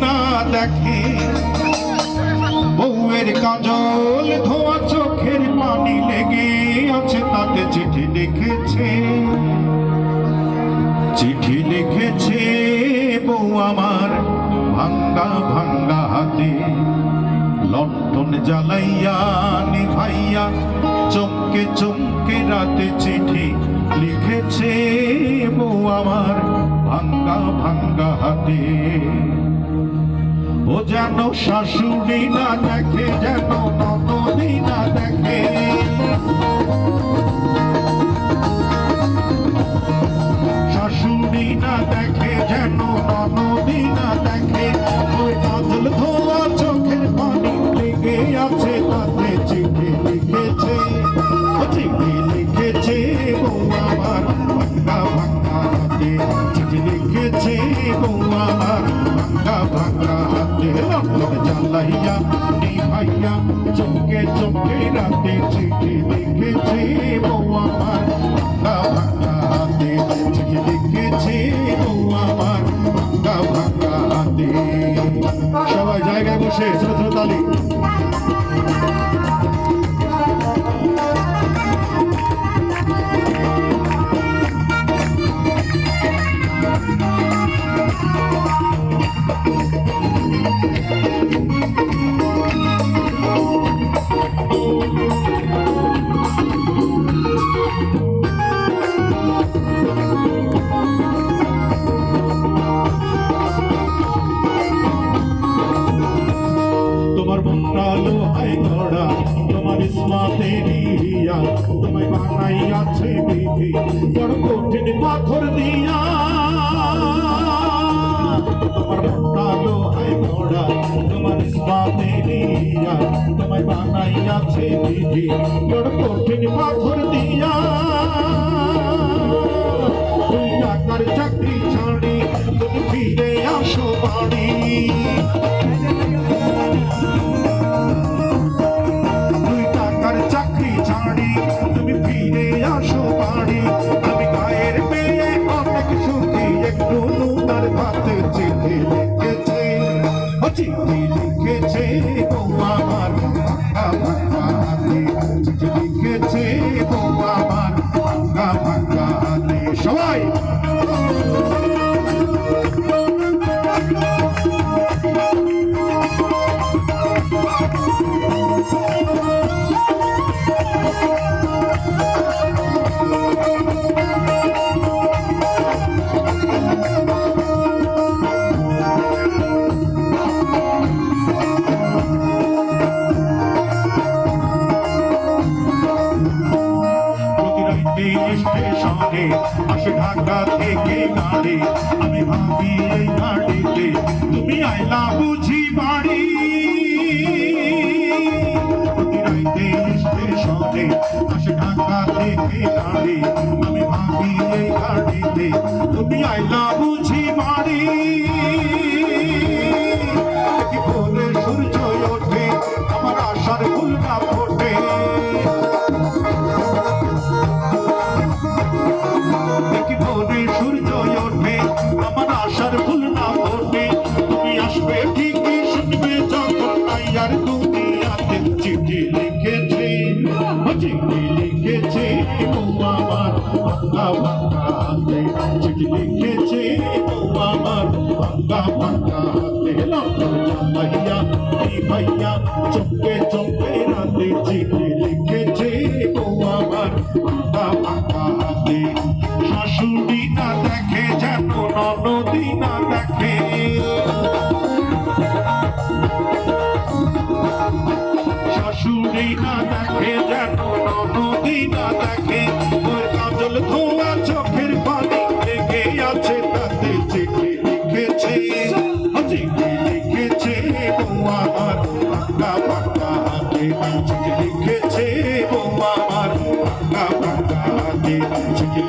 না দেখে, বউয়ের কাজল ধোয়া চোখের পানি লেগে আছে, তাতে চিঠি লিখেছে, চিঠি লিখেছে বউ আমার ভাঙ্গা ভাঙ্গা হাতে। লণ্ঠন জ্বালাইয়া নিভাইয়া চমকে চমকে রাতে চিঠি লিখেছে বউ আমার ভাঙ্গা ভাঙ্গা হাতে। ও যেন শাশুড়ি না দেখে, যেন ননদি না দেখে, শাশুড়ি না দেখে, যেন ননদি না দেখে, ওই কাজল ধোয়া চোখের পানি লেগে আছে, তাতে চিঠি লিখেছে, চিঠি লিখেছে বউ আমার ভাঙ্গা ভাঙ্গা হাতে, চিঠি লিখেছে বউ আমার ভাঙ্গা ভাঙ্গা হাতে। লণ্ঠন জ্বালাইয়া নিভাইয়া চমকে চমকে রাতে চিঠি লিখেছে বউ আমার ভাঙ্গা ভাঙ্গা হাতে, চিঠি লিখেছে বউ আমার ভাঙ্গা ভাঙ্গা হাতে। সবাই জায়গায় বসে ছোট ছোট তালি। তোমার মনটা লোহায় গড়া, তোমার ইসমাতের হিয়া, তোমায় বানাইয়াছে বিধি বড় কঠিন পাথর দিয়া। তোমার মনটা লোহায় গড়া, তোমার ইসমাতের হিয়া, তোমায় বানাইয়াছে বিধি বড় কঠিন পাথর দিয়া। দুই টাকার চাকরি ছাড়ি তুমি ফিরে আসো বাড়ি, দুই টাকার চাকরি ছাড়ি তুমি ফিরে আসো বাড়ি। আমি গায়ের মেয়ে অনেক সুখী, একটু নুনার ভাতে চিঠি লিখেছে, চিঠি লিখেছে বউ আমার ভাঙ্গা ভাঙ্গা হাতে, চিঠি লিখেছে বউ আমার ভাঙ্গা ভাঙ্গা হাতে। সবাই স্টেশনে আসে ঢাকা থেকে গাড়ি, আমি ভাবি এই গাড়িতে তুমি আইলা বুঝি বাড়ি। স্টেশনে আসে ঢাকা থেকে গাড়ি, আমি ভাবি এই গাড়িতে তুমি আইলা বুঝি বাড়ি। ভোরে সূর্য ওঠে আমার আশার ফুল না ফোটে, সূর্য ওঠে আমার আশার ফুল না ফোটে। তুমি আসবে ঠিকই শুনবে যখন নাই আর দুনিয়াতে। চিঠি লিখেছে, চিঠি লিখেছে বউ আমার ভাঙ্গা ভাঙ্গা হাতে, চিঠি লিখেছে বউ আমার ভাঙ্গা ভাঙ্গা হাতে। লণ্ঠন জ্বালাইয়া নিভাইয়া চমকে চমকে রাতে চিঠি লিখেছে বউ আমার ভাঙ্গা ভাঙ্গা হাতে। শাশুড়ি না দেখে, যেন ননদি না দেখে, শাশুড়ি না দেখে, যেন ননদি না দেখে, ওই কাজল ধোয়া চোখের পানি লেগে আছে, তাতে চিঠি লিখেছে, চিঠি লিখেছে বউ আমার ভাঙ্গা ভাঙ্গা হাতে, চিঠি লিখেছে বউ আমার ভাঙ্গা ভাঙ্গা হাতে, চিঠি